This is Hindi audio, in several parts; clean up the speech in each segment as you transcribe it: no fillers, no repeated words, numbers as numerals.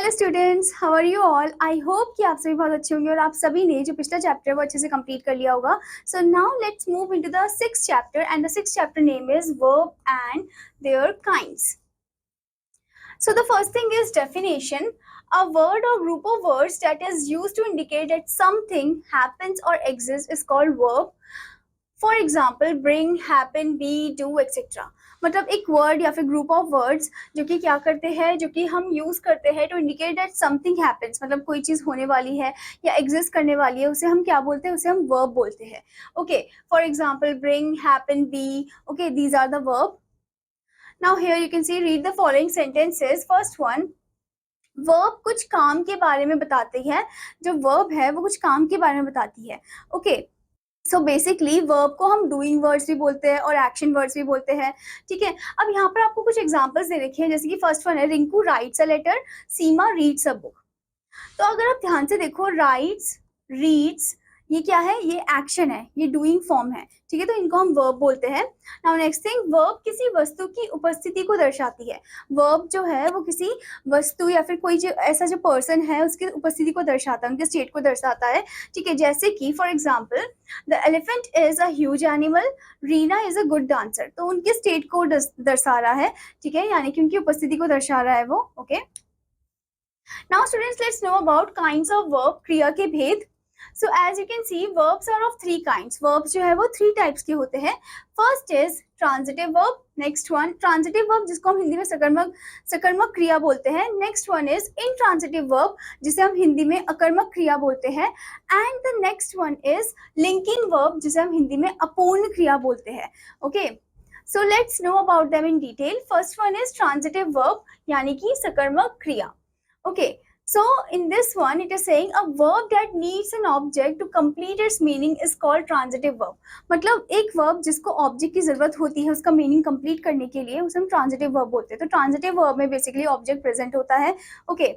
Hello students, how are you all. I hope कि आप सभी बहुत अच्छे होंगे और आप सभी ने जो पिछला चैप्टर वो अच्छे से कंप्लीट कर लिया होगा। So now let's move into the sixth chapter and the sixth chapter name is verb and their kinds. So the first thing is definition. A word or group of words that is used to indicate that something happens or exists is called verb. For example bring, happen, be, do etcetera. मतलब एक वर्ड या फिर ग्रुप ऑफ वर्ड्स जो कि क्या करते हैं, जो कि हम यूज करते हैं to indicate that something happens, मतलब कोई चीज होने वाली है या एग्जिस्ट करने वाली है, उसे हम क्या बोलते हैं, उसे हम वर्ब बोलते हैं. Okay, for example bring, happen, be. Okay, these are the verb. Now here you can see, read the following sentences. First one, verb कुछ काम के बारे में बताती है. जो वर्ब है वो कुछ काम के बारे में बताती है. ओके, सो बेसिकली वर्ब को हम डूइंग वर्ड्स भी बोलते हैं और एक्शन वर्ड्स भी बोलते हैं. ठीक है, अब यहाँ पर आपको कुछ एग्जांपल्स दे रखे हैं, जैसे कि फर्स्ट वन है Rinku writes a letter, Seema reads a book. तो अगर आप ध्यान से देखो, राइट्स, रीड्स, ये क्या है, ये एक्शन है, ये डूइंग फॉर्म है. ठीक है, तो इनको हम वर्ब बोलते हैं. नाउ नेक्स्ट थिंग, वर्ब किसी वस्तु की उपस्थिति को दर्शाती है. वर्ब जो है वो किसी वस्तु या फिर कोई जो ऐसा जो पर्सन है उसकी उपस्थिति को दर्शाता है, उनके स्टेट को दर्शाता है. ठीक है, जैसे कि for example the elephant is a huge animal, Reena is a good dancer. तो उनके स्टेट को दर्शा रहा है. ठीक है, यानी कि उनकी उपस्थिति को दर्शा रहा है वो. Okay, now students let's know about kinds of verb, क्रिया के भेद. So as you can see, verbs are of three kinds. Verbs जो है वो थ्री टाइप्स के होते हैं. First is transitive verb. Next one transitive verb जिसको हम हिंदी में सकर्मक क्रिया बोलते हैं. Next one is intransitive verb जिसे हम हिंदी में अकर्मक क्रिया बोलते हैं. And the next one is linking verb जिसे हम हिंदी में अपूर्ण क्रिया बोलते हैं. Okay, so let's know about them in detail. First one is transitive verb यानी कि सकर्मक क्रिया. Okay, so in this one it is saying a verb that needs an object to complete its meaning is called transitive verb. मतलब एक verb जिसको ऑब्जेक्ट की जरूरत होती है उसका मीनिंग कंप्लीट करने के लिए, उसे हम ट्रांजिटिव वर्ब बोलते हैं. तो ट्रांजिटिव वर्ब में बेसिकली ऑब्जेक्ट प्रेजेंट होता है. Okay,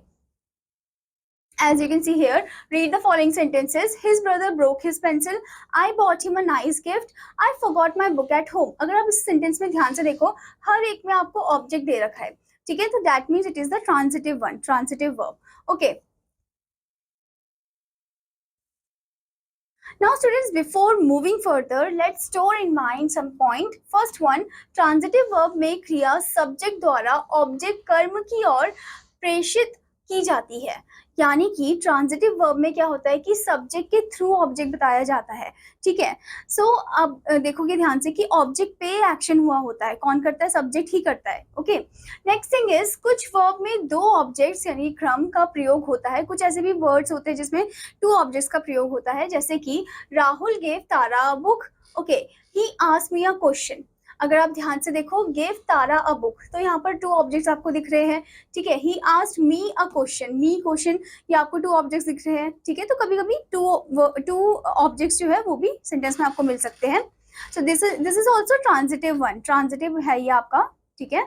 as you can see here, read the following sentences. His brother broke his pencil. I bought him a nice gift. I forgot my book at home. अगर आप इस सेंटेंस में ध्यान से देखो, हर एक में आपको ऑब्जेक्ट दे रखा है. ठीक है, तो that means it is the transitive one, transitive verb. Okay. Now students, before moving further, let's store in mind some point. First one, transitive verb में क्रिया सब्जेक्ट द्वारा ऑब्जेक्ट कर्म की ओर प्रेषित की जाती है. यानी कि ट्रांजिटिव वर्ब में क्या होता है कि सब्जेक्ट के थ्रू ऑब्जेक्ट बताया जाता है. ठीक है, सो अब देखोगे ध्यान से कि ऑब्जेक्ट पे एक्शन हुआ होता है, कौन करता है, सब्जेक्ट ही करता है. ओके, नेक्स्ट थिंग इज कुछ वर्ब में दो ऑब्जेक्ट्स यानी क्रम का प्रयोग होता है. कुछ ऐसे भी वर्ड्स होते हैं जिसमें टू ऑब्जेक्ट्स का प्रयोग होता है, जैसे कि Rahul gave Tara a book. Okay, he asked me a question. अगर आप ध्यान से देखो, गिव तारा अ बुक, तो यहाँ पर टू ऑब्जेक्ट्स आपको दिख रहे हैं. ठीक है, he asked me a question, me question, ये आपको टू ऑब्जेक्ट्स दिख रहे हैं. ठीक है, तो कभी कभी टू ऑब्जेक्ट्स जो है वो भी सेंटेंस में आपको मिल सकते हैं. So this is also transitive one, transitive है ये आपका. ठीक है,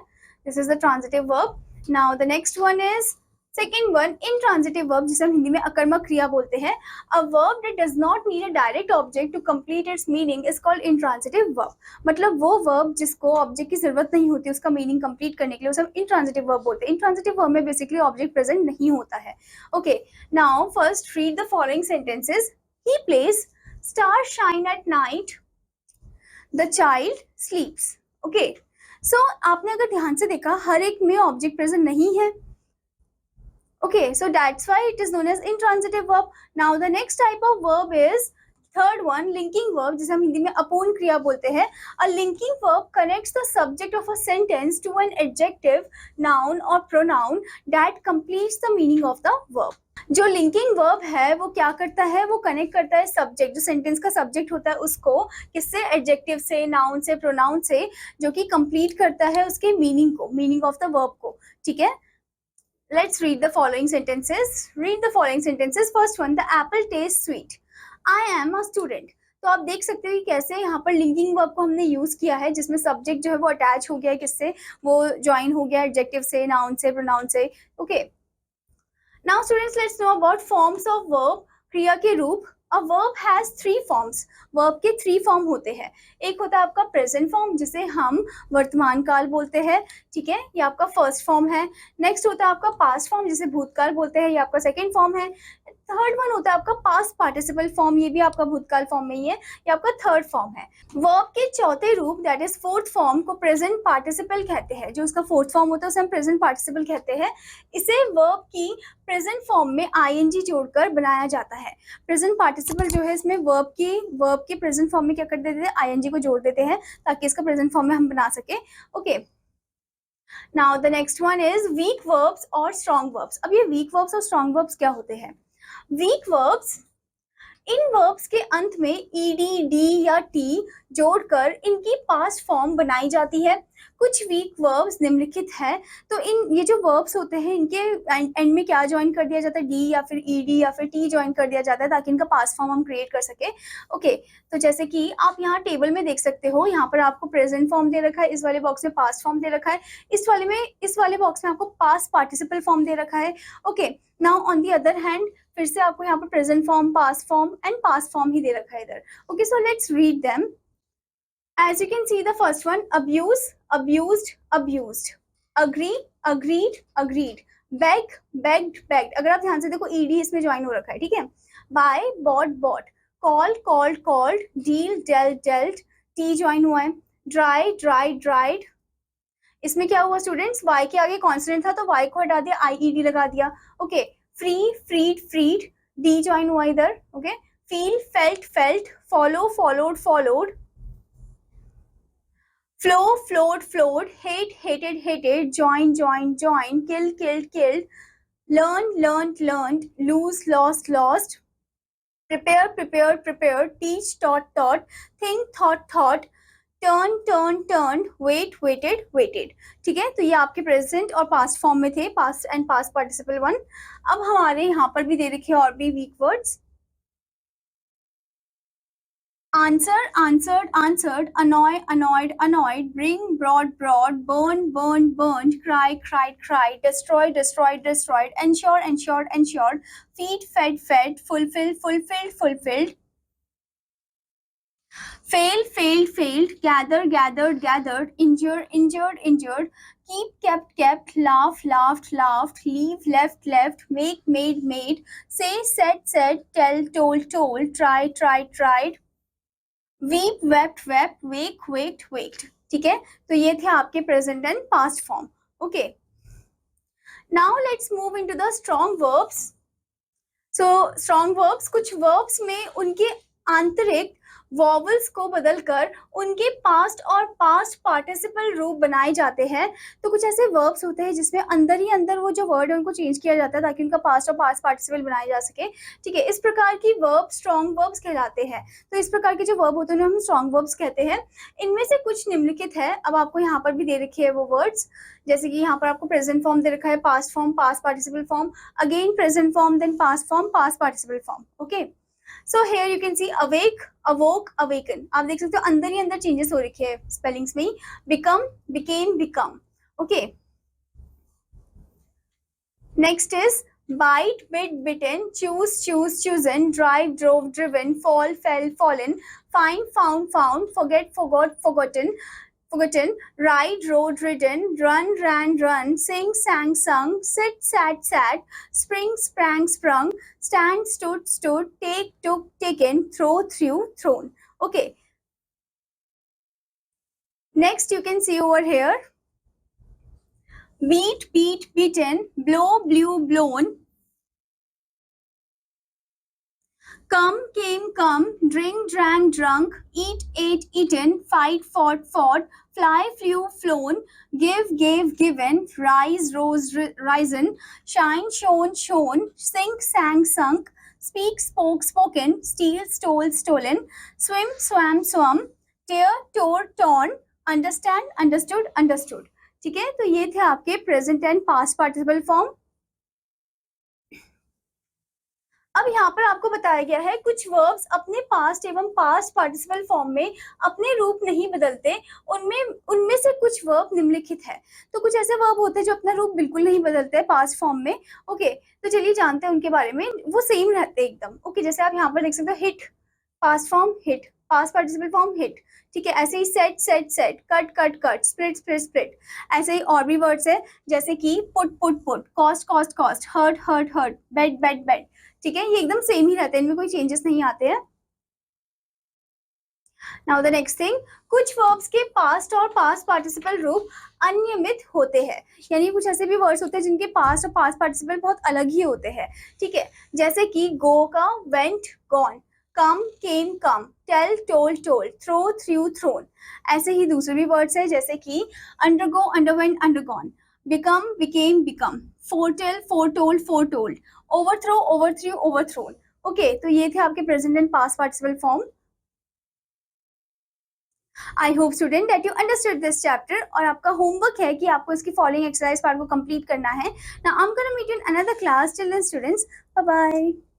this is the transitive verb. Now the next one is second one, intransitive verb जिसे हम हिंदी में अकर्मक क्रिया बोलते हैं. A verb that does not need a direct object to complete its meaning is called intransitive verb. मतलब वो वर्ब जिसको ऑब्जेक्ट की जरूरत नहीं होती उसका मीनिंग कंप्लीट करने के लिए उसे हम इंट्रांजिटिव वर्ब बोलते हैं. इंट्रांजिटिव वर्ब में बेसिकली ऑब्जेक्ट प्रेजेंट नहीं होता है. Okay, now first read the following sentences. He plays, star shine at night, the child sleeps. Okay, so आपने अगर ध्यान से देखा, हर एक में ऑब्जेक्ट प्रेजेंट नहीं है. Okay, so that's why it is known as intransitive verb. Now the next type of verb is third one, linking verb जिसे हम हिंदी में अपूर्ण क्रिया बोलते हैं. A linking verb connects the subject of a sentence to an adjective, noun or pronoun that completes the meaning of the verb. जो लिंकिंग वर्ब है वो क्या करता है, वो कनेक्ट करता है सब्जेक्ट, जो सेंटेंस का सब्जेक्ट होता है उसको किससे, एडजेक्टिव से, नाउन से, प्रोनाउन से, जो कि कंप्लीट करता है उसके मीनिंग को, मीनिंग ऑफ द वर्ब को. ठीक है, let's read the following sentences. Read the following sentences. First one, the apple tastes sweet. I am a student. तो आप देख सकते हो कि कैसे यहाँ पर लिंकिंग वर्ब को हमने यूज किया है, जिसमें सब्जेक्ट जो है वो अटैच हो गया है, किससे, वो ज्वाइन हो गया एडजेक्टिव से, नाउन से, प्रोनाउन से. Okay, now students let's know about forms of verb, क्रिया के रूप. A verb has 3 forms, verb के 3 फॉर्म होते हैं। एक होता है आपका प्रेजेंट फॉर्म जिसे हम वर्तमान काल बोलते हैं, ठीक है, ये आपका फर्स्ट फॉर्म है। नेक्स्ट होता है आपका पास्ट फॉर्म जिसे भूतकाल बोलते हैं, ये आपका सेकेंड फॉर्म है। थर्ड वन होता है आपका पास्ट पार्टिसिपल फॉर्म, ये भी आपका भूतकाल फॉर्म में ही है, ये आपका थर्ड फॉर्म है। वर्ब के चौथे रूप दैट इज फोर्थ फॉर्म को प्रेजेंट पार्टिसिपल कहते हैं। जो उसका फोर्थ फॉर्म होता है उसे हम प्रेजेंट पार्टिसिपल कहते हैं। इसे वर्ब की प्रेजेंट फॉर्म में आईएनजी जोड़कर बनाया जाता है। प्रेजेंट पार्टिसिपल जो है इसमें वर्ब के प्रेजेंट फॉर्म में क्या कर देते हैं, आईएनजी को जोड़ देते हैं ताकि इसका प्रेजेंट फॉर्म में हम बना सके। Okay, now the next one is weak verbs और स्ट्रॉन्ग वर्ब्स। अब ये वीक वर्ब्स और स्ट्रॉन्ग वर्ब्स क्या होते हैं? वीक वर्ब्स, इन वर्ब्स के अंत में ईडी, डी या टी जोड़कर इनकी पास्ट फॉर्म बनाई जाती है। कुछ वीक वर्ब्स निम्नलिखित है, तो इन ये जो वर्ब्स होते हैं इनके एंड में क्या ज्वाइन कर दिया जाता है, डी या फिर ईडी या फिर टी ज्वाइन कर दिया जाता है ताकि इनका पास्ट फॉर्म हम क्रिएट कर सके। ओके, तो जैसे कि आप यहाँ टेबल में देख सकते हो, यहाँ पर आपको प्रेजेंट फॉर्म दे रखा है, इस वाले बॉक्स में पास्ट फॉर्म दे रखा है, इस वाले बॉक्स में आपको पास्ट पार्टिसिपल फॉर्म दे रखा है। Okay, now on the other hand फिर से आपको यहाँ पर present form, past form and past form ही दे रखा है इधर। Okay, so let's read them. As you can see, the first one, abuse, abused, abused, agree, agreed, agreed, beg, begged, begged। अगर आप ध्यान से देखो ed इसमें ज्वाइन हो रखा है, ठीक है। buy, bought, bought, call, called, called, deal, dealt, dealt, t join हुआ है। dry, dried, dried। इसमें क्या हुआ स्टूडेंट्स, y के आगे कॉन्सोनेंट था तो y को हटा दिया, ied लगा दिया। Okay, free, freed, freed, d join हुआ इधर। Okay, feel, felt, felt, follow, followed, followed, flow, flowed, flowed, hate, hated, hated, join, joined, joined, kill, killed, killed, learn, learned, learned, lose, lost, lost, prepare, prepared, prepared, teach, taught, taught, think, thought, thought, turn, turn, turned, wait, waited, waited। ठीक है, तो ये आपके प्रेजेंट और पास्ट फॉर्म में थे, past and past participle one. अब हमारे यहाँ पर भी दे रखे और भी weak words. Answer, answered, answered, annoy, annoyed, annoyed, bring, brought, brought, burn, burned, burned, cry, cried, cried, destroy, destroyed, destroyed, ensure, ensured, ensured, feed, fed, fed, fulfill, fulfilled, fulfilled, fail, failed, failed, gather, gathered, gathered, injure, injured, injured, keep, kept, kept, laugh, laughed, laughed, leave, left, left, make, made, made, say, said, said, tell, told, told, try, tried, tried, weep, wept, wept, wake, waked, waked. ठीक है, तो ये थे आपके present and past form. Okay, now let's move into the strong verbs. So strong verbs, कुछ वर्ब्स में उनके आंतरिक वॉवल्स को बदलकर उनके पास्ट और पास्ट पार्टिसिपल रूप बनाए जाते हैं। तो कुछ ऐसे वर्ब्स होते हैं जिसमें अंदर ही अंदर वो जो वर्ड है उनको चेंज किया जाता है ताकि उनका पास्ट और पास्ट पार्टिसिपल बनाया जा सके। ठीक है, इस प्रकार की वर्ब स्ट्रॉन्ग वर्ब्स कहलाते हैं। तो इस प्रकार के जो वर्ब होते हैं हम स्ट्रॉन्ग वर्ब्स कहते हैं। इनमें से कुछ निम्नलिखित है, अब आपको यहाँ पर भी दे रखे है वो वर्ड्स, जैसे कि यहाँ पर आपको प्रेजेंट फॉर्म दे रखा है, past form, past participle form, again present form, then past form, past participle form. Okay, so here you can see awake, awoke, awaken. आप देख सकते हो अंदर ही अंदर चेंजेस हो रखे हैं स्पेलिंग्स में ही। Become, became, become. Okay, next is bite, bit, bitten, choose, choose, chosen, drive, drove, driven, fall, fell, fallen, find, found, found, forget, forgot, forgotten, forgotten, ride, rode, ridden, run, ran, run, sing, sang, sung, sit, sat, sat, spring, sprang, sprung, stand, stood, stood, take, took, taken, throw, threw, thrown. Okay, next you can see over here, beat, beat, beaten, blow, blew, blown, come, came, come, drink, drank, drunk, eat, ate, eaten, fight, fought, fought, fly, flew, flown, give, gave, given, rise, rose, risen, shine, shone, shone, sink, sang, sunk, speak, spoke, spoken, steal, stole, stolen, swim, swam, swum, tear, tore, torn, understand, understood, understood। ठीक है, तो ये थे आपके present and past participle form. अब यहाँ पर आपको बताया गया है कुछ वर्ब्स अपने पास्ट एवं पास्ट पार्टिसिपल फॉर्म में अपने रूप नहीं बदलते, उनमें उनमें से कुछ वर्ब निम्नलिखित है। तो कुछ ऐसे वर्ब होते हैं जो अपना रूप बिल्कुल नहीं बदलते पास्ट फॉर्म में। ओके, तो चलिए जानते हैं उनके बारे में। वो सेम रहते हैं एकदम। ओके, जैसे आप यहाँ पर देख सकते हो, hit past form hit, past participle form hit, ठीक है। ऐसे ही set set set, cut cut cut, split split split. ऐसे ही और भी वर्ड्स है जैसे कि put put put, cost cost cost, hurt hurt hurt, bed bed bed, ठीक है। ये एकदम सेम ही रहते हैं, इनमें कोई चेंजेस नहीं आते हैं। नाउ द नेक्स्ट थिंग, कुछ वर्ब्स के पास्ट और पास्ट पार्टिसिपल रूप अनियमित होते हैं, यानी कुछ ऐसे भी वर्ड्स होते हैं जिनके पास्ट और पास्ट पार्टिसिपल बहुत अलग ही होते हैं, ठीक है। जैसे कि गो का went gone, come came come, tell told told, throw threw thrown. ऐसे ही दूसरे भी वर्ड्स है जैसे कि undergo underwent undergone, become became become, foretell foretold foretold, overthrow overthrew overthrown. Okay, तो ये थे आपके present and past participle form. I hope student that you understood this chapter, और आपका होमवर्क है कि आपको इसकी फॉलोइंग एक्सरसाइज पार्ट को कंप्लीट करना है। Now I am gonna meet you in another class. Till then students, bye bye.